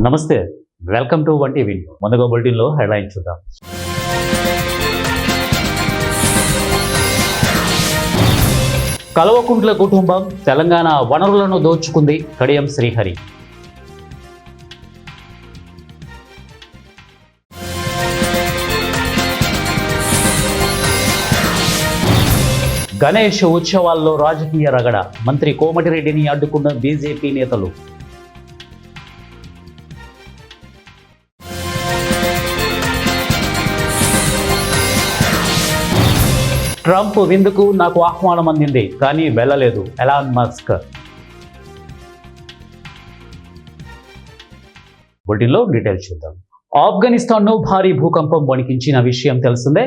నమస్తే, welcome to one TV. ముందుగా బులెటిన్లో హెడ్లైన్ చూద్దాం. కల్వకుంట్ల కుటుంబం తెలంగాణ వనరులను దోచుకుంది. కడియం శ్రీహరి. గణేష్ ఉత్సవాల్లో రాజకీయ రగడ. మంత్రి కోమటిరెడ్డిని అడ్డుకున్న బీజేపీ నేతలు. ట్రంప్ విందుకు నాకు ఆహ్వానం అందింది, కానీ వెళ్ళలేదు. Elon Musk. బులెటిన్లో డీటెయిల్స్ చూద్దాం. ఆఫ్ఘనిస్తాన్ను భారీ భూకంపం వణికించిన విషయం తెలిసిందే.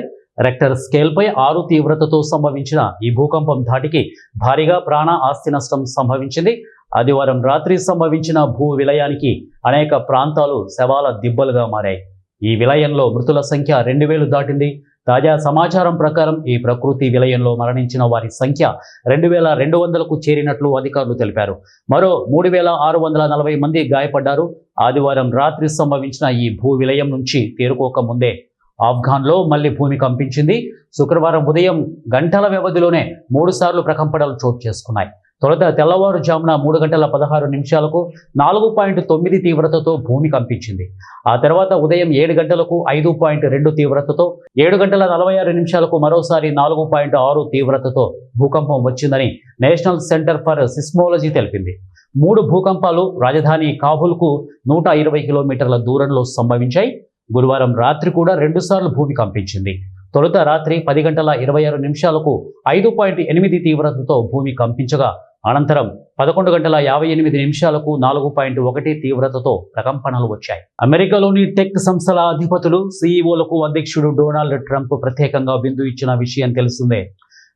రెక్టర్ స్కేల్పై 6 తీవ్రతతో సంభవించిన ఈ భూకంపం ధాటికి భారీగా ప్రాణ ఆస్తి నష్టం సంభవించింది. ఆదివారం రాత్రి సంభవించిన భూ విలయానికి అనేక ప్రాంతాలు శవాల దిబ్బలుగా మారాయి. ఈ విలయంలో మృతుల సంఖ్య 2000 దాటింది. తాజా సమాచారం ప్రకారం ఈ ప్రకృతి విలయంలో మరణించిన వారి సంఖ్య 2200కు చేరినట్లు అధికారులు తెలిపారు. మరో 3640 మంది గాయపడ్డారు. ఆదివారం రాత్రి సంభవించిన ఈ భూ విలయం నుంచి తేరుకోక ముందే ఆఫ్ఘాన్లో మళ్లీ భూమి కంపించింది. శుక్రవారం ఉదయం గంటల వ్యవధిలోనే 3 సార్లు ప్రకంపనలు చోటు చేసుకున్నాయి. తొలుత తెల్లవారుజామున 3:16 4.9 తీవ్రతతో భూమి కంపించింది. ఆ తర్వాత ఉదయం 7 గంటలకు 5.2 తీవ్రతతో, 7:46 మరోసారి 4.6 తీవ్రతతో భూకంపం వచ్చిందని నేషనల్ సెంటర్ ఫర్ సిస్మోలజీ తెలిపింది. 3 భూకంపాలు రాజధాని కాబూల్కు 120 కిలోమీటర్ల దూరంలో సంభవించాయి. గురువారం రాత్రి కూడా 2 సార్లు భూమి కంపించింది. తొలుత రాత్రి 10:26 5.8 తీవ్రతతో భూమి కంపించగా, అనంతరం 11:58 4.1 తీవ్రతతో ప్రకంపనలు వచ్చాయి. అమెరికాలోని టెక్ సంస్థల అధిపతులు, సీఈఓలకు అధ్యక్షుడు డొనాల్డ్ ట్రంప్ ప్రత్యేకంగా విందు ఇచ్చిన విషయం తెలిసిందే.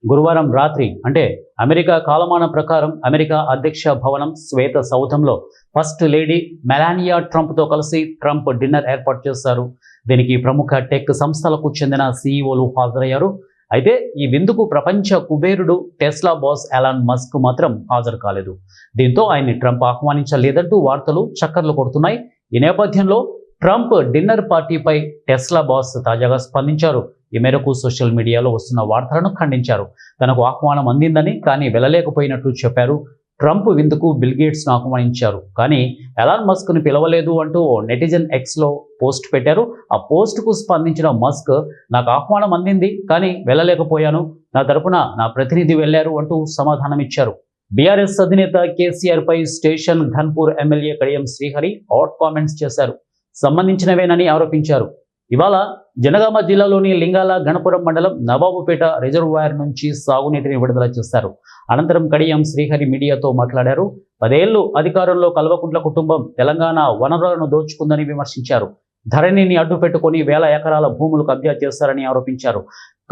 గురువారం రాత్రి, అంటే అమెరికా కాలమానం ప్రకారం, అమెరికా అధ్యక్ష భవనం శ్వేత సౌధంలో ఫస్ట్ లేడీ మెలానియా ట్రంప్తో కలిసి ట్రంప్ డిన్నర్ ఏర్పాటు చేశారు. దీనికి ప్రముఖ టెక్ సంస్థలకు చెందిన సీఈఓలు హాజరయ్యారు. అయితే ఈ విందుకు ప్రపంచ కుబేరుడు టెస్లా బాస్ ఎలాన్ మస్క్ మాత్రం హాజరు కాలేదు. దీంతో ఆయన్ని ట్రంప్ ఆహ్వానించలేదంటూ వార్తలు చక్కర్లు కొడుతున్నాయి. ఈ నేపథ్యంలో ట్రంప్ డిన్నర్ పార్టీపై టెస్లా బాస్ తాజాగా స్పందించారు. ఈ మేరకు సోషల్ మీడియాలో వస్తున్న వార్తలను ఖండించారు. తనకు ఆహ్వానం అందిందని, కానీ వెళ్ళలేకపోయినట్లు చెప్పారు. ట్రంప్ విందుకు బిల్ గేట్స్ను ఆహ్వానించారు, కానీ ఎలాన్ మస్క్ను పిలవలేదు అంటూ నెటిజన్ ఎక్స్లో పోస్ట్ పెట్టారు. ఆ పోస్టుకు స్పందించిన మస్క్, నాకు ఆహ్వానం అందింది, కానీ వెళ్ళలేకపోయాను. నా తరపున నా ప్రతినిధి వెళ్లారు అంటూ సమాధానమిచ్చారు. బీఆర్ఎస్ అధినేత కేసీఆర్పై station Ghanpur MLA Kadiyam Srihari hot comments చేశారు. సంబంధించినవేనని ఆరోపించారు. ఇవాళ జనగామ జిల్లాలోని లింగాల గణపురం మండలం నవాబుపేట రిజర్వాయర్ నుంచి సాగునీటిని విడుదల చేశారు. అనంతరం కడియం శ్రీహరి మీడియాతో మాట్లాడారు. 10 ఏళ్లు అధికారంలో కల్వకుంట్ల కుటుంబం తెలంగాణ వనరులను దోచుకుందని విమర్శించారు. ధరణిని అడ్డుపెట్టుకుని 1000 ఎకరాల భూములు కబ్జా చేశారని ఆరోపించారు.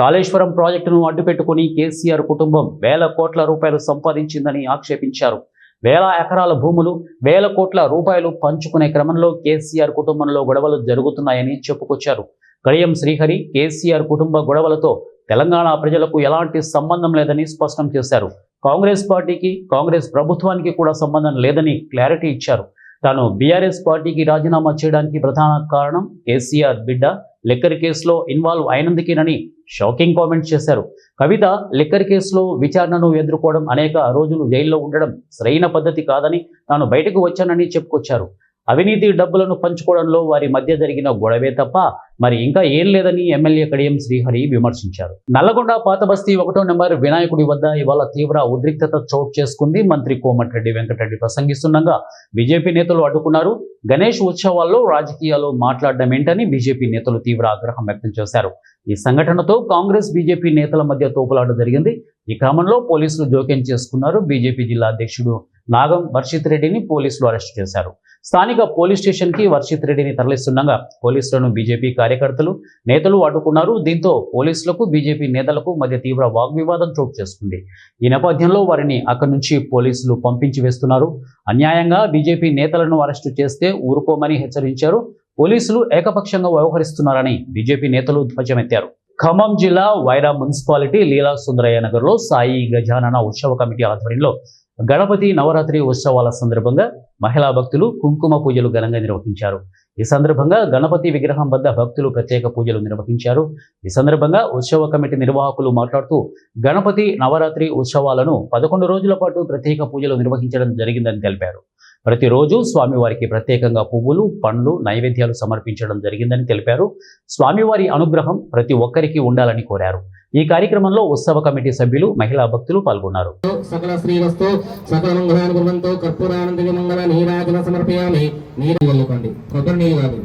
కాళేశ్వరం ప్రాజెక్టును అడ్డుపెట్టుకుని కేసీఆర్ కుటుంబం 1000 కోట్ల రూపాయలు సంపాదించిందని ఆక్షేపించారు. 1000 ఎకరాల భూములు, 1000 కోట్ల రూపాయలు పంచుకునే క్రమంలో కేసీఆర్ కుటుంబంలో గొడవలు జరుగుతున్నాయని చెప్పుకొచ్చారు. కడియం శ్రీహరి కేసీఆర్ కుటుంబ గొడవలతో తెలంగాణ ప్రజలకు ఎలాంటి సంబంధం లేదని స్పష్టం చేశారు. కాంగ్రెస్ పార్టీకి, కాంగ్రెస్ ప్రభుత్వానికి కూడా సంబంధం లేదని క్లారిటీ ఇచ్చారు. తాను బీఆర్ఎస్ పార్టీకి రాజీనామా చేయడానికి ప్రధాన కారణం కేసీఆర్ బిడ్డ లిక్కర్ కేసులో ఇన్వాల్వ్ అయినందుకేనని షాకింగ్ కామెంట్స్ చేశారు. కవిత లిక్కర్ కేసులో విచారణను ఎదుర్కోవడం, అనేక రోజులు జైల్లో ఉండడం సరైన పద్ధతి కాదని, తాను బయటకు వచ్చానని చెప్పుకొచ్చారు. అవినీతి డబ్బులను పంచుకోవడంలో వారి మధ్య జరిగిన గొడవే తప్ప మరి ఇంకా ఏం లేదని ఎమ్మెల్యే కడియం శ్రీహరి విమర్శించారు. నల్లగొండ పాతబస్తీ 1వ నెంబర్ వినాయకుడి వద్ద ఇవాళ తీవ్ర ఉద్రిక్తత చోటు చేసుకుంది. మంత్రి కోమటిరెడ్డి వెంకటరెడ్డి ప్రసంగిస్తుండగా బీజేపీ నేతలు అడ్డుకున్నారు. గణేష్ ఉత్సవాల్లో రాజకీయాలు మాట్లాడడం ఏంటని బీజేపీ నేతలు తీవ్ర ఆగ్రహం వ్యక్తం చేశారు. ఈ సంఘటనతో కాంగ్రెస్ బీజేపీ నేతల మధ్య తోపులాట జరిగింది. ఈ క్రమంలో పోలీసులు జోక్యం చేసుకున్నారు. బీజేపీ జిల్లా అధ్యక్షుడు నాగం వర్షిత్ రెడ్డిని పోలీసులు అరెస్ట్ చేశారు. స్థానిక పోలీస్ స్టేషన్కి వర్షిత్ రెడ్డిని తరలిస్తుండగా పోలీసులను బీజేపీ కార్యకర్తలు, నేతలు అడ్డుకున్నారు. దీంతో పోలీసులకు, బీజేపీ నేతలకు మధ్య తీవ్ర వాగ్వివాదం చోటు చేసుకుంది. ఈ నేపథ్యంలో వారిని అక్కడి నుంచి పోలీసులు పంపించి వేస్తున్నారు. అన్యాయంగా బీజేపీ నేతలను అరెస్టు చేస్తే ఊరుకోమని హెచ్చరించారు. పోలీసులు ఏకపక్షంగా వ్యవహరిస్తున్నారని బీజేపీ నేతలు ధ్వజమెత్తారు. ఖమ్మం జిల్లా వైరా మున్సిపాలిటీ లీలా సుందరయ్య నగర్లో సాయి గజానన ఉత్సవ కమిటీ ఆధ్వర్యంలో గణపతి నవరాత్రి ఉత్సవాల సందర్భంగా మహిళా భక్తులు కుంకుమ పూజలు ఘనంగా నిర్వహించారు. ఈ సందర్భంగా గణపతి విగ్రహం వద్ద భక్తులు ప్రత్యేక పూజలు నిర్వహించారు. ఈ సందర్భంగా ఉత్సవ కమిటీ నిర్వాహకులు మాట్లాడుతూ గణపతి నవరాత్రి ఉత్సవాలను 11 రోజుల పాటు ప్రత్యేక పూజలు నిర్వహించడం జరిగిందని తెలిపారు. ప్రతిరోజు స్వామివారికి ప్రత్యేకంగా పువ్వులు, పండ్లు, నైవేద్యాలు సమర్పించడం జరిగిందని తెలిపారు. స్వామివారి అనుగ్రహం ప్రతి ఒక్కరికి ఉండాలని కోరారు. ఈ కార్యక్రమంలో ఉత్సవ కమిటీ సభ్యులు, మహిళా భక్తులు పాల్గొన్నారు. సకల శ్రీవస్తు సకల మంగళాన్ని కుర్వంతు కర్పూరానంద మంగళ నీరాజన సమర్పయామి. నీరు వెళ్ళకండి, కొబ్బరి నీళ్ళు కాదు.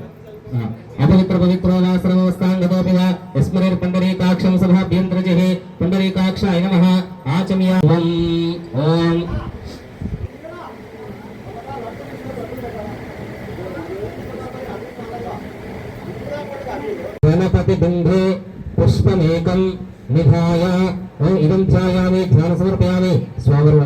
అపవిత్ర పవిత్రోదాశ్రమవస్థాంగతోపివ యస్మరేర్ పుండరీకాక్షం సభాభ్యంతరజహే పుండరీకాక్షాయ నమః ఆచమ్య. ఓం గణపతి బిందే పుష్పమేకం నిధాయ ఇదం ఛాయామి ధ్యాన సమర్పయామి. స్వామి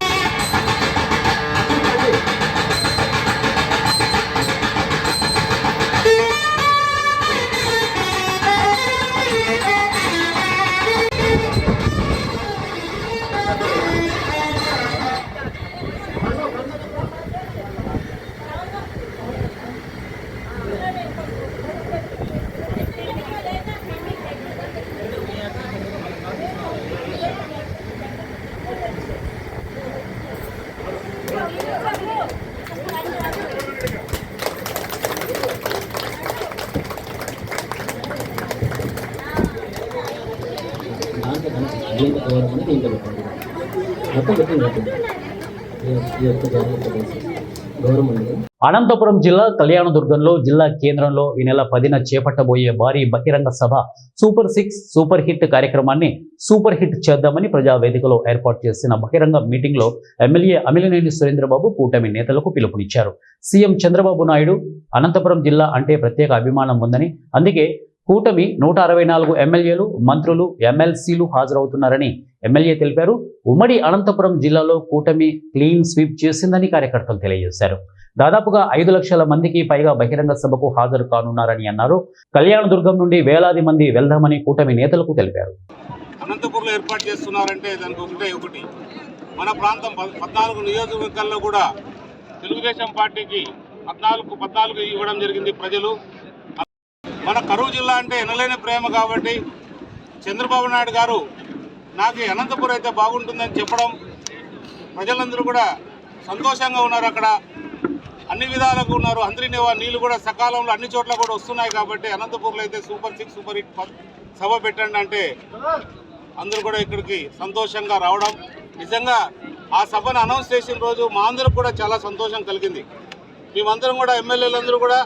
అనంతపురం జిల్లా కళ్యాణదుర్గంలో జిల్లా కేంద్రంలో ఈ నెల 10న చేపట్టబోయే భారీ బహిరంగ సభ సూపర్ 6 సూపర్ హిట్ కార్యక్రమాన్ని సూపర్ హిట్ చేద్దామని ప్రజావేదికలో ఏర్పాటు చేసిన బహిరంగ మీటింగ్లో ఎమ్మెల్యే అమిలినేని సురేంద్రబాబు కూటమి నేతలకు పిలుపునిచ్చారు. సీఎం చంద్రబాబు నాయుడు అనంతపురం జిల్లా అంటే ప్రత్యేక అభిమానం ఉందని, అందుకే కూటమి 164 ఎమ్మెల్యేలు, మంత్రులు, ఎమ్మెల్సీలు హాజరవుతున్నారని ఎమ్మెల్యే తెలిపారు. ఉమ్మడి అనంతపురం జిల్లాలో కూటమి క్లీన్ స్వీప్ చేసిందని కార్యకర్తలు తెలియజేశారు. దాదాపుగా 5 లక్షల మందికి పైగా బహిరంగ సభకు హాజరు కానున్నారని అన్నారు. కళ్యాణదుర్గం నుండి వేలాది మంది వెళ్దామని కూటమి నేతలకు తెలిపారు. అనంతపురంలో ఏర్పాటు చేస్తున్నారంటే దానికి ఒకటి మన ప్రాంతం 14 నియోజకవర్గాల్లో కూడా తెలుగుదేశం పార్టీకి 14 ఇవ్వడం జరిగింది ప్రజలు. మన కరూరు జిల్లా అంటే ఎనలేని ప్రేమ కాబట్టి చంద్రబాబు నాయుడు గారు నాకు అనంతపురం అయితే బాగుంటుందని చెప్పడం, ప్రజలందరూ కూడా సంతోషంగా ఉన్నారు. అక్కడ అన్ని విధాలుగా ఉన్నారు. అందరినీ నీళ్ళు కూడా సకాలంలో అన్ని చోట్ల కూడా వస్తున్నాయి కాబట్టి అనంతపురంలో అయితే సూపర్ 6 సూపర్ హిట్ సభ పెట్టండి అంటే అందరూ కూడా ఇక్కడికి సంతోషంగా రావడం, నిజంగా ఆ సభను అనౌన్స్ చేసిన రోజు మా అందరికి కూడా చాలా సంతోషం కలిగింది. మేమందరం కూడా ఎమ్మెల్యేలందరూ కూడా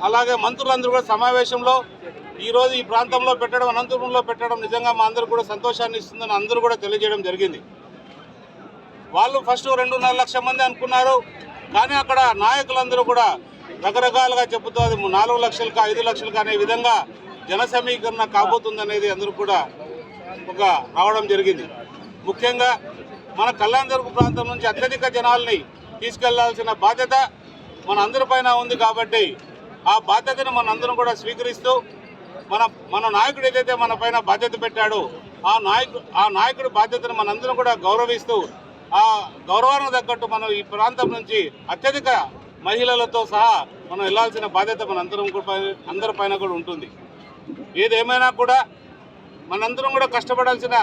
అలాగే మంత్రులందరూ కూడా సమావేశంలో ఈరోజు ఈ ప్రాంతంలో పెట్టడం, అనంతపురంలో పెట్టడం నిజంగా మా అందరూ కూడా సంతోషాన్ని ఇస్తుందని అందరూ కూడా తెలియజేయడం జరిగింది. వాళ్ళు ఫస్ట్ 2.5 లక్షల మంది అనుకున్నారు, కానీ అక్కడ నాయకులందరూ కూడా రకరకాలుగా చెబుతూ అది 4 లక్షలకు 5 లక్షలకు అనే విధంగా జన సమీకరణ కాబోతుందనేది అందరూ కూడా ఒక రావడం జరిగింది. ముఖ్యంగా మన కళ్యాణదుర్గం ప్రాంతం నుంచి అత్యధిక జనాల్ని తీసుకెళ్లాల్సిన బాధ్యత మన అందరిపైన ఉంది కాబట్టి ఆ బాధ్యతను మనందరం కూడా స్వీకరిస్తూ మన నాయకుడు ఏదైతే మన పైన బాధ్యత పెట్టాడో ఆ నాయకుడి బాధ్యతను మనందరం కూడా గౌరవిస్తూ ఆ గౌరవానికి తగ్గట్టు మనం ఈ ప్రాంతం నుంచి అత్యధిక మహిళలతో సహా మనం వెళ్లాల్సిన బాధ్యత అందరిపైన కూడా ఉంటుంది. ఏదేమైనా కూడా మనందరం కూడా కష్టపడాల్సిన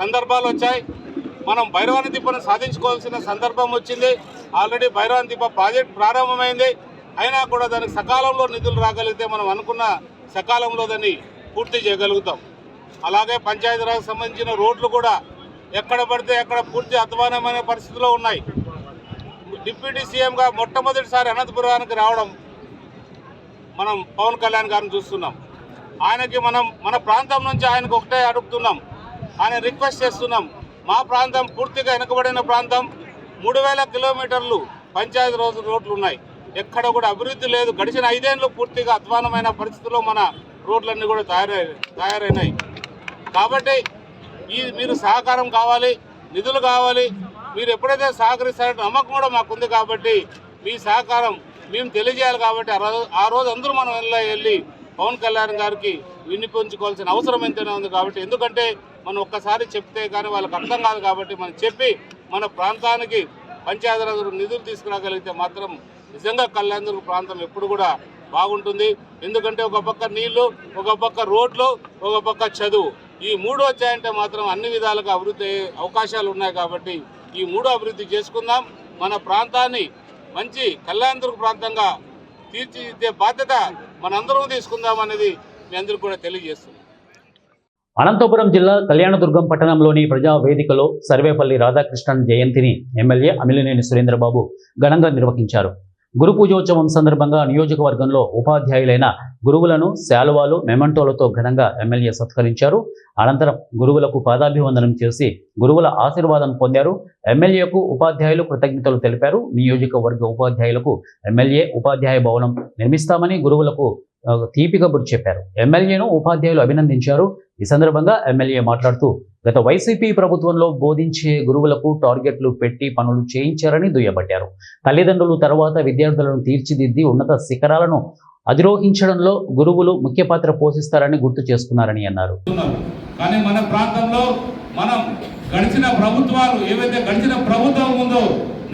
సందర్భాలు వచ్చాయి. మనం భైరవాని తిప్పను సాధించుకోవాల్సిన సందర్భం వచ్చింది. ఆల్రెడీ భైరవాని తిప్ప ప్రాజెక్ట్ ప్రారంభమైంది. అయినా కూడా దానికి సకాలంలో నిధులు రాగలిగితే మనం అనుకున్న సకాలంలో దాన్ని పూర్తి చేయగలుగుతాం. అలాగే పంచాయతీరాజ్ సంబంధించిన రోడ్లు కూడా ఎక్కడ పడితే ఎక్కడ పూర్తి అధ్వానమైన పరిస్థితిలో ఉన్నాయి. డిప్యూటీ సీఎంగా మొట్టమొదటిసారి అనంతపురానికి రావడం మనం పవన్ కళ్యాణ్ గారిని చూస్తున్నాం. ఆయనకి మన ప్రాంతం నుంచి ఆయనకు ఒకటే అడుగుతున్నాం, ఆయన రిక్వెస్ట్ చేస్తున్నాం. మా ప్రాంతం పూర్తిగా వెనుకబడిన ప్రాంతం, 3000 కిలోమీటర్లు పంచాయతీ రోడ్లు ఉన్నాయి. ఎక్కడ కూడా అభివృద్ధి లేదు. గడిచిన 5 ఏళ్ళు పూర్తిగా అధ్వానమైన పరిస్థితుల్లో మన రోడ్లన్నీ కూడా తయారైనాయి. కాబట్టి మీరు సహకారం కావాలి, నిధులు కావాలి. మీరు ఎప్పుడైతే సహకరిస్తారో నమ్మకం కూడా మాకుంది కాబట్టి మీ సహకారం మేము తెలియజేయాలి. కాబట్టి ఆ రోజు అందరూ మనం వెళ్ళి పవన్ కళ్యాణ్ గారికి వినిపించుకోవాల్సిన అవసరం ఎంతైనా ఉంది. కాబట్టి ఎందుకంటే మనం ఒక్కసారి చెప్తే కానీ వాళ్ళకి అర్థం కాదు. కాబట్టి మనం చెప్పి మన ప్రాంతానికి పంచాయతీరాజ్ నిధులు తీసుకురాగలిగితే మాత్రం నిజంగా కళ్యాణదుర్గ ప్రాంతం ఎప్పుడు కూడా బాగుంటుంది. ఎందుకంటే ఒక పక్క నీళ్లు, ఒక పక్క రోడ్లు, ఒక పక్క చదువు, ఈ మూడు వచ్చాయంటే మాత్రం అన్ని విధాలుగా అభివృద్ధి అవకాశాలు ఉన్నాయి. కాబట్టి ఈ మూడు అభివృద్ధి చేసుకుందాం. మన ప్రాంతాన్ని మంచి కళ్యాణదుర్గ ప్రాంతంగా తీర్చిదిద్దే బాధ్యత మనందరం తీసుకుందాం అనేది మీ అందరికీ కూడా తెలియజేస్తుంది. అనంతపురం జిల్లా కళ్యాణదుర్గం పట్టణంలోని ప్రజా వేదికలో సర్వేపల్లి రాధాకృష్ణన్ జయంతిని ఎమ్మెల్యే అమిలినేని సురేంద్రబాబు ఘనంగా నిర్వహించారు. గురు పూజోత్సవం సందర్భంగా నియోజకవర్గంలో ఉపాధ్యాయులైన గురువులను శాలువాలు, మెమంటోలతో ఘనంగా ఎమ్మెల్యే సత్కరించారు. అనంతరం గురువులకు పాదాభివందనం చేసి గురువుల ఆశీర్వాదం పొందారు. ఎమ్మెల్యేకు ఉపాధ్యాయులు కృతజ్ఞతలు తెలిపారు. నియోజకవర్గ ఉపాధ్యాయులకు ఎమ్మెల్యే ఉపాధ్యాయ భవనం నిర్మిస్తామని గురువులకు తీపి కబురు చెప్పారు. ఎమ్మెల్యేను ఉపాధ్యాయులు అభినందించారు. ఈ సందర్భంగా ఎమ్మెల్యే మాట్లాడుతూ గత వైసీపీ ప్రభుత్వంలో బోధించే గురువులకు టార్గెట్లు పెట్టి పనులు చేయించారని దుయ్యబట్టారు. తల్లిదండ్రులు తర్వాత విద్యార్థులను తీర్చిదిద్ది ఉన్నత శిఖరాలను అధిరోహించడంలో గురువులు ముఖ్య పాత్ర పోషిస్తారని గుర్తు చేసుకున్నారని అన్నారు. కానీ మన ప్రాంతంలో మనం గడిచిన ప్రభుత్వాలు ఏవైతే గడిచిన ప్రభుత్వం ఉందో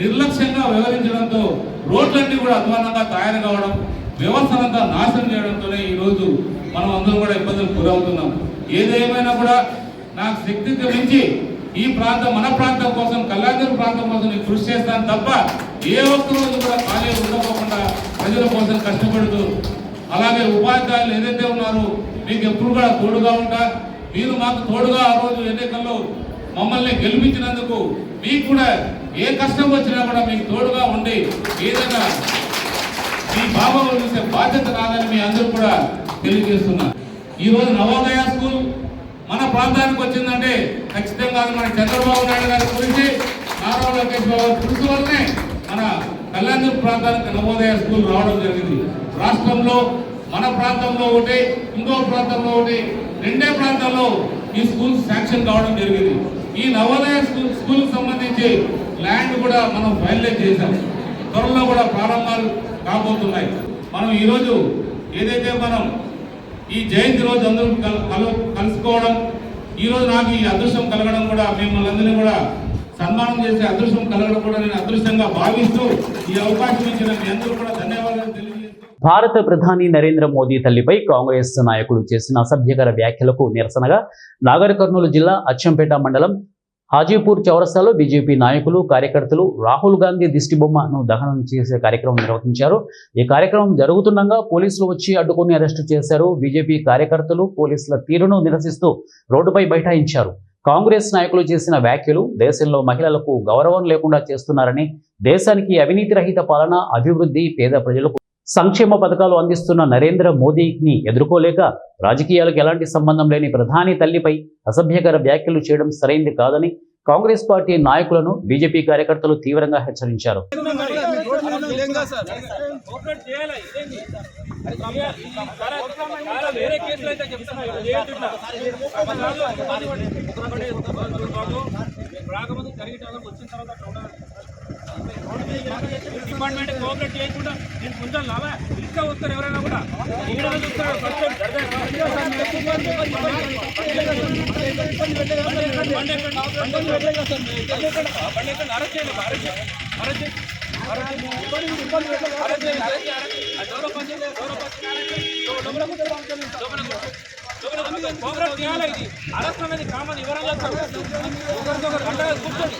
నిర్లక్ష్యంగా వ్యవహరించడంతో రోడ్లన్నీ కూడా అధ్వానంగా తయారు కావడం, వ్యవస్థనంతా నాశనం చేయడంతోనే ఈరోజు మనం అందరూ కూడా ఇబ్బందులు గురవుతున్నాం. ఏదేమైనా కూడా నాకు శక్తికి మించి ఈ ప్రాంతం, మన ప్రాంతం కోసం, కళ్యాణదుర్గ ప్రాంతం కోసం నేను కృషి చేస్తాను తప్ప ఏ ఒక్క రోజు కూడా ఖాళీ ఉండకోకుండా ప్రజల కోసం కష్టపడుతూ, అలాగే ఉపాధ్యాయులు ఏదైతే ఉన్నారో మీకు ఎప్పుడు కూడా తోడుగా ఉంటా. మీరు మాకు తోడుగా ఆ రోజు ఎన్నికల్లో మమ్మల్ని గెలిపించినందుకు మీకు కూడా ఏ కష్టం వచ్చినా కూడా మీకు తోడుగా ఉండి ఏదైనా మీ బాబాలు చూసే బాధ్యత నాదని మీ అందరూ కూడా తెలియజేస్తున్నారు. ఈరోజు నవోదయ స్కూల్ మన ప్రాంతానికి వచ్చిందంటే ఖచ్చితంగా మన చంద్రబాబు నాయుడు గారి గురించి, నారా లోకేష్ బాబు కృషి వల్లనే మన కళ్యాణదుర్గ ప్రాంతానికి నవోదయ స్కూల్ రావడం జరిగింది. రాష్ట్రంలో మన ప్రాంతంలో ఒకటి, ఇంకో ప్రాంతంలో ఒకటి, రెండే ప్రాంతాల్లో ఈ స్కూల్ శాంక్షన్ కావడం జరిగింది. ఈ నవోదయ స్కూల్కి సంబంధించి ల్యాండ్ కూడా మనం ఫైనలైజ్ చేశాం. త్వరలో కూడా ప్రారంభాలు కాబోతున్నాయి. మనం ఈరోజు ఏదైతే మనం ఈ జయంతి రోజు అందరూ కలుసుకోవడం, ఈరోజు నాకు ఈ అదృష్టం కలగడం కూడా, మిమ్మల్ని అందరినీ కూడా సన్మానం చేసే అదృష్టం కలగడం కూడా నేను అదృష్టంగా భావిస్తూ ఈ అవకాశం ఇచ్చిన మీ అందరూ కూడా ధన్యవాదాలు తెలియజేస్తూ, భారత ప్రధాని నరేంద్ర మోదీ తల్లిపై కాంగ్రెస్ నాయకులు చేసిన అసభ్యకర వ్యాఖ్యలకు నిరసనగా నాగర్ కర్నూలు జిల్లా అచ్చంపేట మండలం హాజీపూర్ చౌరస్తాలో బీజేపీ నాయకులు, కార్యకర్తలు రాహుల్ గాంధీ దిష్టిబొమ్మను దహనం చేసే కార్యక్రమం నిర్వహించారు. ఈ కార్యక్రమం జరుగుతుండగా పోలీసులు వచ్చి అడ్డుకుని అరెస్టు చేశారు. బీజేపీ కార్యకర్తలు పోలీసుల తీరును నిరసిస్తూ రోడ్డుపై బైఠాయించారు. కాంగ్రెస్ నాయకులు చేసిన వ్యాఖ్యలు దేశంలో మహిళలకు గౌరవం లేకుండా చేస్తున్నారని, దేశానికి అవినీతి రహిత పాలన, అభివృద్ధి, పేద ప్రజలకు సంక్షేమ పథకాలు అందిస్తున్న నరేంద్ర మోదీని ఎదుర్కోలేక రాజకీయాలకు ఎలాంటి సంబంధం లేని ప్రధాని తల్లిపై అసభ్యకర వ్యాఖ్యలు చేయడం సరైంది కాదని కాంగ్రెస్ పార్టీ నాయకులను బీజేపీ కార్యకర్తలు తీవ్రంగా హెచ్చరించారు. డిపార్ట్మెంట్ కోఆపరేట్ చేయకుండా నేను కొంచెం లాభా ఇంకా వస్తారు ఎవరైనా కూడా అరెస్ట్ అనేది కామన్ వివరంగా ఒకరికొకరు అంటే కూర్చోండి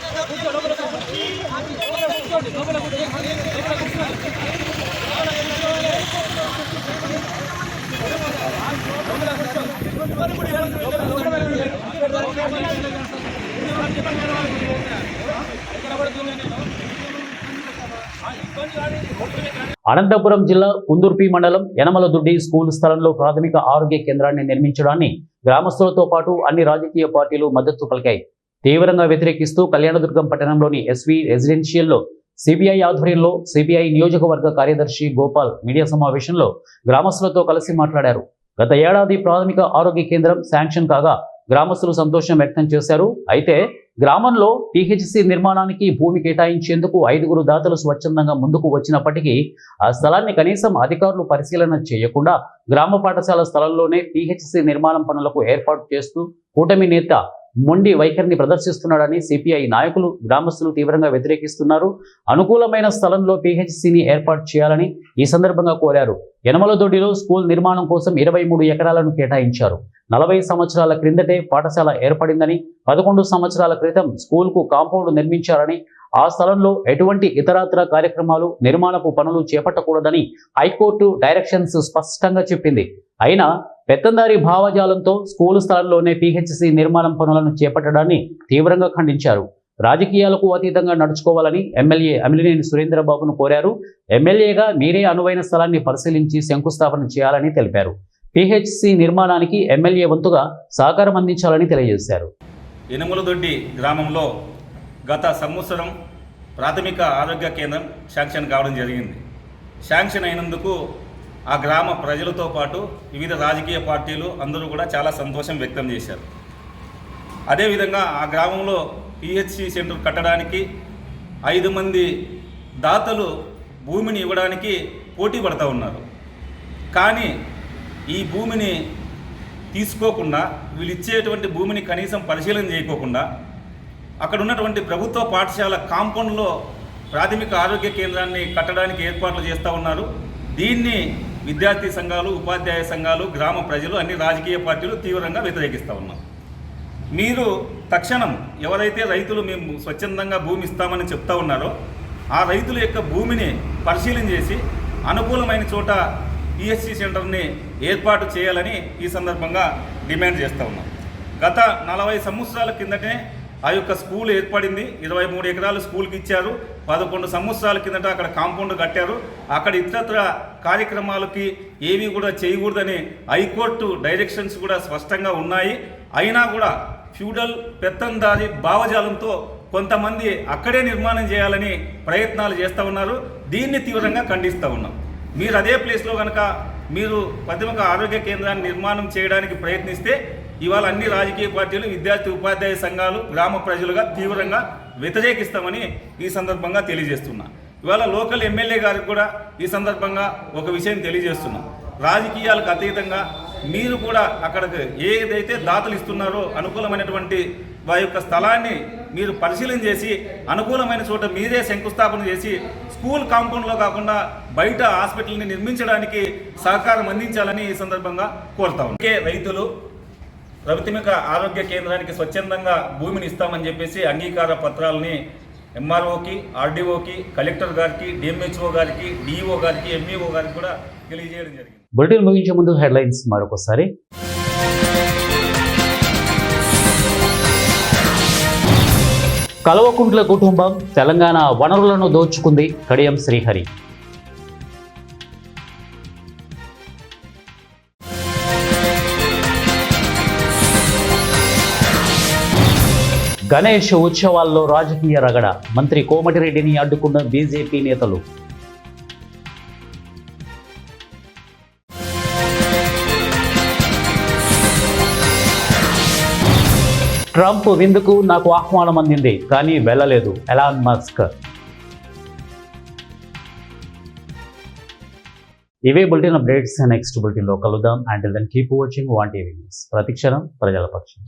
అనంతపురం జిల్లా కుందుర్పి మండలం యనమలదుడ్డి స్కూల్ స్థలంలో ప్రాథమిక ఆరోగ్య కేంద్రాన్ని నిర్మించడాన్ని గ్రామస్తులతో పాటు అన్ని రాజకీయ పార్టీలు మద్దతు పలికాయి. తీవ్రంగా వ్యతిరేకిస్తూ కళ్యాణదుర్గం పట్టణంలోని ఎస్వి రెసిడెన్షియల్లో సిపిఐ ఆధ్వర్యంలో సిపిఐ నియోజకవర్గ కార్యదర్శి గోపాల్ మీడియా సమావేశంలో గ్రామస్తులతో కలిసి మాట్లాడారు. గత ఏడాది ప్రాథమిక ఆరోగ్య కేంద్రం శాంక్షన్ కాగా గ్రామస్తులు సంతోషం వ్యక్తం చేశారు. అయితే గ్రామంలో పిహెచ్సి నిర్మాణానికి భూమి కేటాయించేందుకు 5 దాతలు స్వచ్ఛందంగా ముందుకు వచ్చినప్పటికీ ఆ స్థలాన్ని కనీసం అధికారులు పరిశీలన చేయకుండా గ్రామ పాఠశాల స్థలంలోనే పిహెచ్సి నిర్మాణం పనులకు ఏర్పాటు చేస్తూ కూటమి నేత మొండి వైఖరిని ప్రదర్శిస్తున్నాడని సిపిఐ నాయకులు, గ్రామస్తులు తీవ్రంగా వ్యతిరేకిస్తున్నారు. అనుకూలమైన స్థలంలో పిహెచ్సిని ఏర్పాటు చేయాలని ఈ సందర్భంగా కోరారు. యనమలదొడ్డిలో స్కూల్ నిర్మాణం కోసం 23 ఎకరాలను కేటాయించారు. 40 సంవత్సరాల క్రిందటే పాఠశాల ఏర్పడిందని, 11 సంవత్సరాల క్రితం స్కూల్కు కాంపౌండ్ నిర్మించారని, ఆ స్థలంలో ఎటువంటి ఇతరత్ర కార్యక్రమాలు, నిర్మాణపు పనులు చేపట్టకూడదని హైకోర్టు డైరెక్షన్స్ స్పష్టంగా చెప్పింది. అయినా పెత్తందారి భావజాలంతో స్కూలు స్థలంలోనే పిహెచ్సి నిర్మాణం పనులను చేపట్టడాన్ని తీవ్రంగా ఖండించారు. రాజకీయాలకు అతీతంగా నడుచుకోవాలని ఎమ్మెల్యే అమిలినేని సురేంద్రబాబును కోరారు. ఎమ్మెల్యేగా మీరే అనువైన స్థలాన్ని పరిశీలించి శంకుస్థాపన చేయాలని తెలిపారు. పిహెచ్సి నిర్మాణానికి ఎమ్మెల్యే వంతుగా సహకారం అందించాలని తెలియజేశారు. యనమలదొడ్డి గ్రామంలో గత సంవత్సరం ప్రాథమిక ఆరోగ్య కేంద్రం శాంక్షన్ కావడం జరిగింది. శాంక్షన్ అయినందుకు ఆ గ్రామ ప్రజలతో పాటు వివిధ రాజకీయ పార్టీలు అందరూ కూడా చాలా సంతోషం వ్యక్తం చేశారు. అదేవిధంగా ఆ గ్రామంలో పిహెచ్సి సెంటర్ కట్టడానికి 5 మంది దాతలు భూమిని ఇవ్వడానికి పోటీ పడుతూ ఉన్నారు. కానీ ఈ భూమిని తీసుకోకుండా, వీళ్ళు ఇచ్చేటువంటి భూమిని కనీసం పరిశీలన చేయకోకుండా అక్కడ ఉన్నటువంటి ప్రభుత్వ పాఠశాల కాంపౌండ్లో ప్రాథమిక ఆరోగ్య కేంద్రాన్ని కట్టడానికి ఏర్పాట్లు చేస్తూ ఉన్నారు. దీన్ని విద్యార్థి సంఘాలు, ఉపాధ్యాయ సంఘాలు, గ్రామ ప్రజలు, అన్ని రాజకీయ పార్టీలు తీవ్రంగా వ్యతిరేకిస్తూ ఉన్నారు. మీరు తక్షణం ఎవరైతే రైతులు మేము స్వచ్ఛందంగా భూమి ఇస్తామని చెప్తా ఉన్నారో ఆ రైతుల యొక్క భూమిని పరిశీలన చేసి అనుకూలమైన చోట పిహెచ్సి సెంటర్ని ఏర్పాటు చేయాలని ఈ సందర్భంగా డిమాండ్ చేస్తూ ఉన్నాం. గత 40 సంవత్సరాల కిందటే ఆ యొక్క స్కూల్ ఏర్పడింది. 23 ఎకరాలు స్కూల్కి ఇచ్చారు. 11 సంవత్సరాల కిందట అక్కడ కాంపౌండ్ కట్టారు. అక్కడ ఇతరత్ర కార్యక్రమాలకి ఏవి కూడా చేయకూడదని హైకోర్టు డైరెక్షన్స్ కూడా స్పష్టంగా ఉన్నాయి. అయినా కూడా ఫ్యూడల్ పెత్తందారి భావజాలంతో కొంతమంది అక్కడే నిర్మాణం చేయాలని ప్రయత్నాలు చేస్తూ ఉన్నారు. దీన్ని తీవ్రంగా ఖండిస్తూ ఉన్నాం. మీరు అదే ప్లేస్లో కనుక మీరు ప్రాథమిక ఆరోగ్య కేంద్రాన్ని నిర్మాణం చేయడానికి ప్రయత్నిస్తే ఇవాళ అన్ని రాజకీయ పార్టీలు, విద్యార్థి ఉపాధ్యాయ సంఘాలు, గ్రామ ప్రజలుగా తీవ్రంగా వ్యతిరేకిస్తామని ఈ సందర్భంగా తెలియజేస్తున్నా. ఇవాళ లోకల్ ఎమ్మెల్యే గారికి కూడా ఈ సందర్భంగా ఒక విషయం తెలియజేస్తున్నాం. రాజకీయాలకు అతీతంగా మీరు కూడా అక్కడికి ఏదైతే దాతలు ఇస్తున్నారో అనుకూలమైనటువంటి వారి యొక్క స్థలాన్ని మీరు పరిశీలన చేసి అనుకూలమైన చోట మీరే శంకుస్థాపన చేసి స్కూల్ కాంపౌండ్లో కాకుండా బయట హాస్పిటల్ని నిర్మించడానికి సహకారం అందించాలని ఈ సందర్భంగా కోరుతా ఉన్నాం. రైతులు ప్రాథమిక ఆరోగ్య కేంద్రానికి స్వచ్ఛందంగా భూమిని ఇస్తామని చెప్పేసి అంగీకార పత్రాలని ఎంఆర్ఓకి, ఆర్డీఓకి, కలెక్టర్ గారికి, డిఎంహెచ్ఓ గారికి, డిఈఓ గారికి, ఎంఈఓ గారికి కూడా తెలియజేయడం జరిగింది. బులెటిన్ ముగించే ముందు హెడ్లైన్స్ మరొకసారి. కల్వకుంట్ల కుటుంబం తెలంగాణ వనరులను దోచుకుంది, కడియం శ్రీహరి. గణేష్ ఉత్సవాల్లో రాజకీయ రగడ, మంత్రి కోమటిరెడ్డిని అడ్డుకున్న బీజేపీ నేతలు. ట్రంప్ విందుకు నాకు ఆహ్వానం అందింది, కానీ వెళ్ళలేదు, ఎలాన్ మస్క్. ఇవే బులెటిన్ అప్డేట్స్. నెక్స్ట్ బులెటిన్లో కలుద్దాం. Until then keep watching 1 TV news. ప్రతిక్షణం ప్రజల పక్షం.